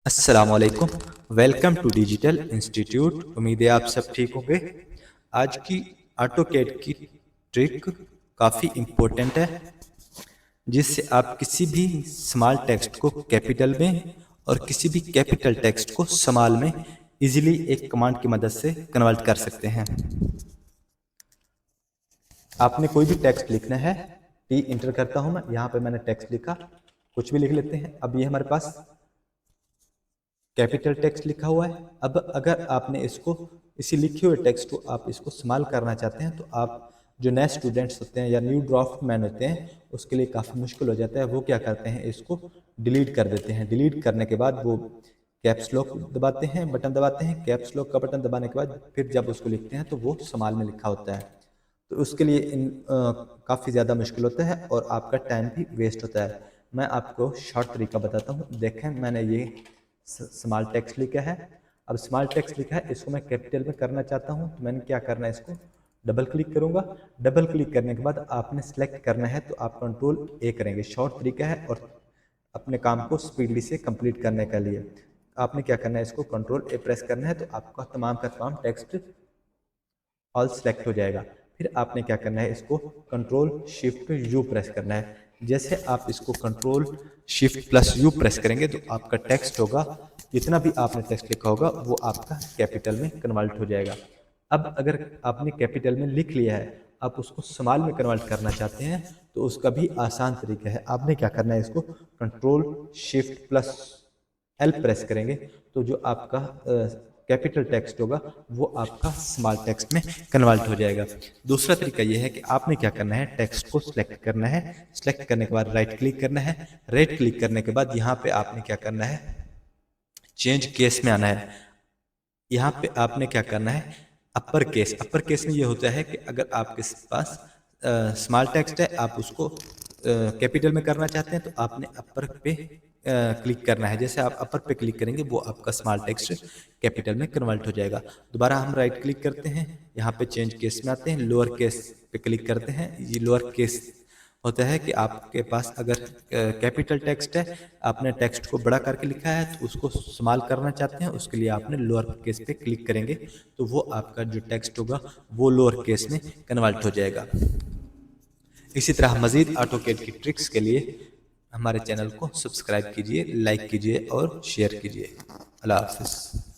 अस्सलाम वालेकुम। Welcome to digital institute. उम्मीद है आप सब ठीक होंगे। आज की ऑटोकैड की ट्रिक काफ़ी इम्पोर्टेंट है, जिससे आप किसी भी स्मॉल टेक्स्ट को कैपिटल में और किसी भी कैपिटल टेक्स्ट को स्मॉल में इजीली एक कमांड की मदद से कन्वर्ट कर सकते हैं। आपने कोई भी टेक्स्ट लिखना है, टी इंटर करता हूं मैं, यहाँ पे मैंने टेक्स्ट लिखा, कुछ भी लिख लेते हैं। अब ये हमारे पास कैपिटल टेक्स्ट लिखा हुआ है। अब अगर आपने इसको, इसी लिखे हुए टेक्स्ट को आप इसको स्मॉल करना चाहते हैं, तो आप जो नए स्टूडेंट्स होते हैं या न्यू ड्राफ्ट मैन होते हैं, उसके लिए काफ़ी मुश्किल हो जाता है। वो क्या करते हैं, इसको डिलीट कर देते हैं। डिलीट करने के बाद वो कैप्स लॉक दबाते हैं, बटन दबाते हैं। कैप्स लॉक का बटन दबाने के बाद फिर जब उसको लिखते हैं तो वो स्मॉल में लिखा होता है। तो उसके लिए काफ़ी ज़्यादा मुश्किल होता है और आपका टाइम भी वेस्ट होता है। मैं आपको शॉर्ट तरीका बताता हूँ। देखें, मैंने ये स्मॉल टेक्स्ट लिखा है। अब स्मॉल टेक्स्ट लिखा है, इसको मैं कैपिटल में करना चाहता हूँ, तो मैंने क्या करना है, इसको डबल क्लिक करूँगा। डबल क्लिक करने के बाद आपने सेलेक्ट करना है, तो आप कंट्रोल ए करेंगे। शॉर्ट तरीका है और अपने काम को स्पीडली से कंप्लीट करने के लिए आपने क्या करना है, इसको कंट्रोल ए प्रेस करना है, तो आपका तमाम का तमाम टेक्स्ट ऑल सेलेक्ट हो जाएगा। फिर आपने क्या करना है, इसको कंट्रोल शिफ्ट यू प्रेस करना है। जैसे आप इसको control shift plus you press करेंगे तो आपका टेक्स्ट होगा, जितना भी आपने टेक्स्ट लिखा होगा वो आपका कैपिटल में कन्वर्ट हो जाएगा। अब अगर आपने कैपिटल में लिख लिया है, आप उसको स्मॉल में कन्वर्ट करना चाहते हैं, तो उसका भी आसान तरीका है। आपने क्या करना है, इसको control shift plus L press करेंगे, तो जो आपका कैपिटल टेक्स्ट होगा वो आपका स्मॉल टेक्स्ट में कन्वर्ट हो जाएगा। दूसरा तरीका ये है कि आपने क्या करना है, टेक्स्ट को सिलेक्ट करना है। सिलेक्ट करने के बाद राइट क्लिक करना है। राइट क्लिक करने के बाद यहाँ पे आपने क्या करना है, चेंज केस में आना है। यहाँ पे आपने क्या करना है, अपर केस। अपर केस में ये होता है कि अगर आपके पास स्मॉल टेक्स्ट है, आप उसको कैपिटल में करना चाहते हैं, तो आपने अपर पे क्लिक करना है। जैसे आप अपर पे क्लिक करेंगे वो आपका स्मॉल टेक्स्ट कैपिटल में कन्वर्ट हो जाएगा। दोबारा हम राइट क्लिक करते हैं, यहाँ पे चेंज केस में आते हैं, लोअर केस पे क्लिक करते हैं। ये लोअर केस होता है कि आपके पास अगर कैपिटल टेक्स्ट है, आपने टेक्स्ट को बड़ा करके लिखा है, तो उसको स्मॉल करना चाहते हैं, उसके लिए आपने लोअर केस पे क्लिक करेंगे, तो वो आपका जो टेक्स्ट होगा वो लोअर केस में कन्वर्ट हो जाएगा। इसी तरह मज़ीद ऑटोकैड की ट्रिक्स के लिए हमारे चैनल को सब्सक्राइब कीजिए, लाइक कीजिए और शेयर कीजिए। अल्लाह हाफ़िज़।